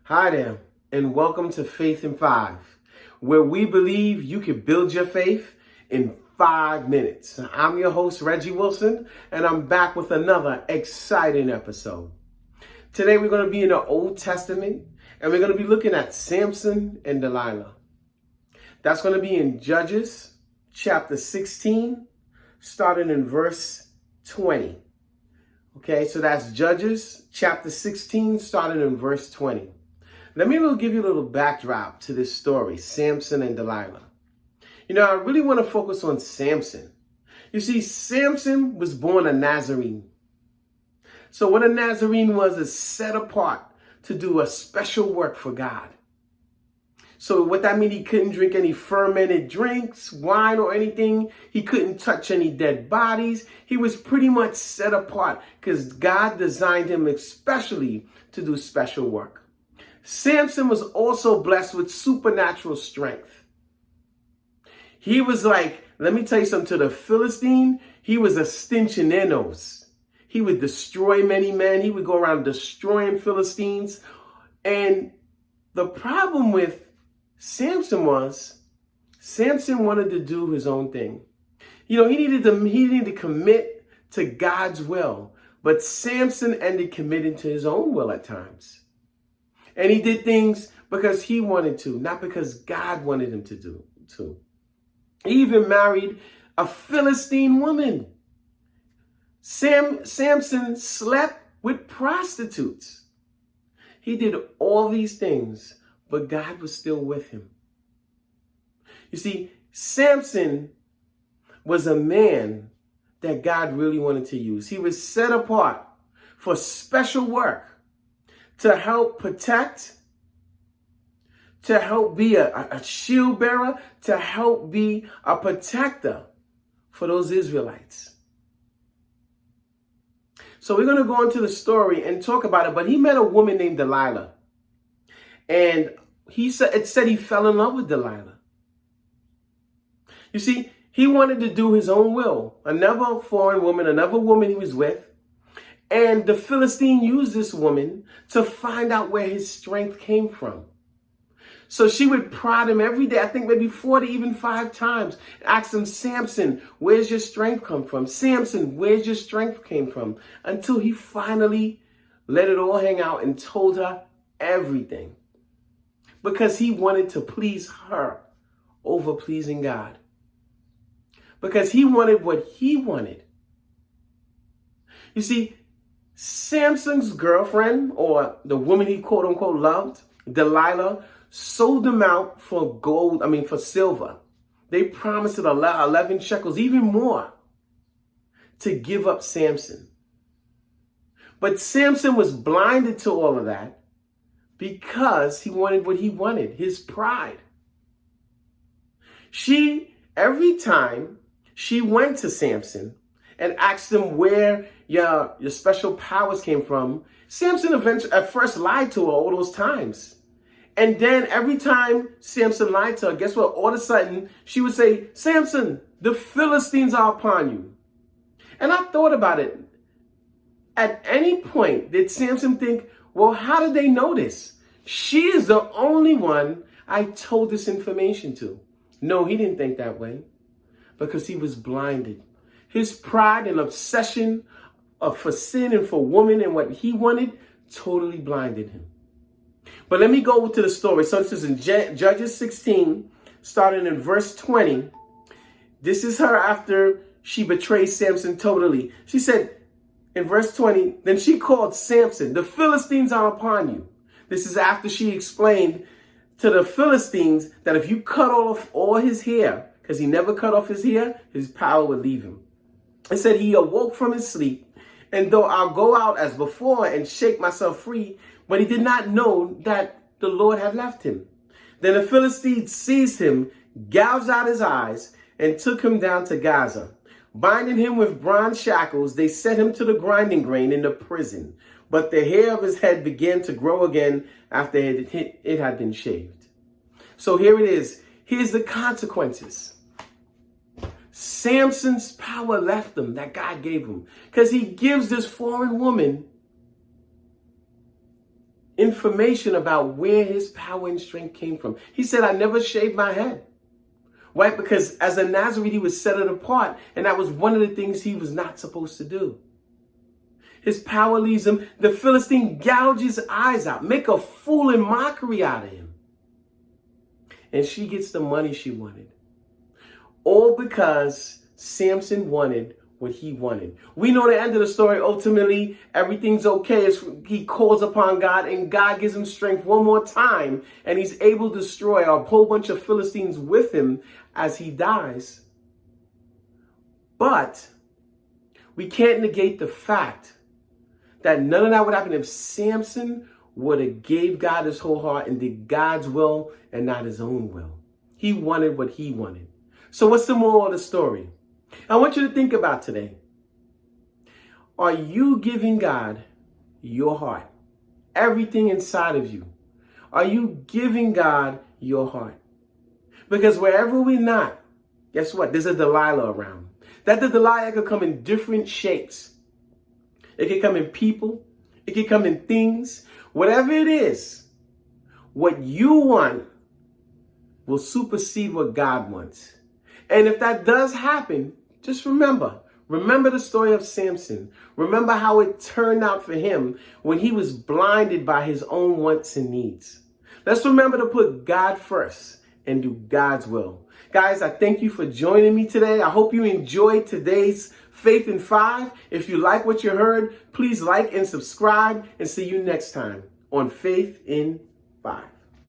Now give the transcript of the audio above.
Hi there, and welcome to Faith in 5, where we believe you can build your faith in 5 minutes. I'm your host, Reggie Wilson, and I'm back with another exciting episode. Today, we're going to be in the Old Testament, and we're going to be looking at Samson and Delilah. That's going to be in Judges chapter 16, starting in verse 20. Okay, so that's Judges chapter 16, starting in verse 20. Let me give you a little backdrop to this story, Samson and Delilah. I really want to focus on Samson. You see, Samson was born a Nazarene. So what a Nazarene was is set apart to do a special work for God. So what that means, he couldn't drink any fermented drinks, wine or anything. He couldn't touch any dead bodies. He was pretty much set apart because God designed him especially to do special work. Samson was also blessed with supernatural strength. He was like, let me tell you something, to the Philistine, he was a stench in their nose. He would destroy many men. He would go around destroying Philistines. And the problem with Samson was, Samson wanted to do his own thing. He needed to commit to God's will. But Samson ended committing to his own will at times. And he did things because he wanted to, not because God wanted him to do. He even married a Philistine woman. Samson slept with prostitutes. He did all these things, but God was still with him. You see, Samson was a man that God really wanted to use. He was set apart for special work, to help protect, to help be a shield bearer, to help be a protector for those Israelites. So we're going to go into the story and talk about it. But he met a woman named Delilah. And it said he fell in love with Delilah. You see, he wanted to do his own will. Another foreign woman, another woman he was with. And the Philistine used this woman to find out where his strength came from. So she would prod him every day, I think maybe 4 to even 5 times. Ask him, Samson, where's your strength come from? Samson, where's your strength came from? Until he finally let it all hang out and told her everything. Because he wanted to please her over pleasing God. Because he wanted what he wanted. You see, Samson's girlfriend, or the woman he quote unquote loved, Delilah, sold him out for for silver. They promised it 11 shekels, even more, to give up Samson. But Samson was blinded to all of that because he wanted what he wanted, his pride. Every time she went to Samson and asked him where your special powers came from, Samson at first lied to her all those times. And then every time Samson lied to her, guess what? All of a sudden, she would say, Samson, the Philistines are upon you. And I thought about it. At any point, did Samson think, well, how did they know this? She is the only one I told this information to. No, he didn't think that way because he was blinded. His pride and obsession for sin and for woman and what he wanted totally blinded him. But let me go to the story. So this is in Judges 16, starting in verse 20. This is her after she betrays Samson totally. She said in verse 20, then she called Samson, the Philistines are upon you. This is after she explained to the Philistines that if you cut off all his hair, because he never cut off his hair, his power would leave him. It said he awoke from his sleep, and though I'll go out as before and shake myself free, but he did not know that the Lord had left him. Then the Philistines seized him, gouged out his eyes, and took him down to Gaza. Binding him with bronze shackles, they set him to the grinding grain in the prison. But the hair of his head began to grow again after it had been shaved. So here it is. Here's the consequences. Samson's power left him that God gave him because he gives this foreign woman information about where his power and strength came from. He said, I never shaved my head. Right? Because as a Nazarene, he was set it apart. And that was one of the things he was not supposed to do. His power leaves him. The Philistine gouges his eyes out, make a fool and mockery out of him. And she gets the money she wanted. All because Samson wanted what he wanted. We know the end of the story. Ultimately, everything's okay as he calls upon God and God gives him strength one more time. And he's able to destroy a whole bunch of Philistines with him as he dies. But we can't negate the fact that none of that would happen if Samson would have gave God his whole heart and did God's will and not his own will. He wanted what he wanted. So what's the moral of the story? I want you to think about today. Are you giving God your heart? Everything inside of you. Are you giving God your heart? Because wherever we're not, guess what? There's a Delilah around. That the Delilah could come in different shapes. It could come in people. It could come in things. Whatever it is, what you want will supersede what God wants. And if that does happen, just remember the story of Samson. Remember how it turned out for him when he was blinded by his own wants and needs. Let's remember to put God first and do God's will. Guys, I thank you for joining me today. I hope you enjoyed today's Faith in 5. If you like what you heard, please like and subscribe, and see you next time on Faith in 5.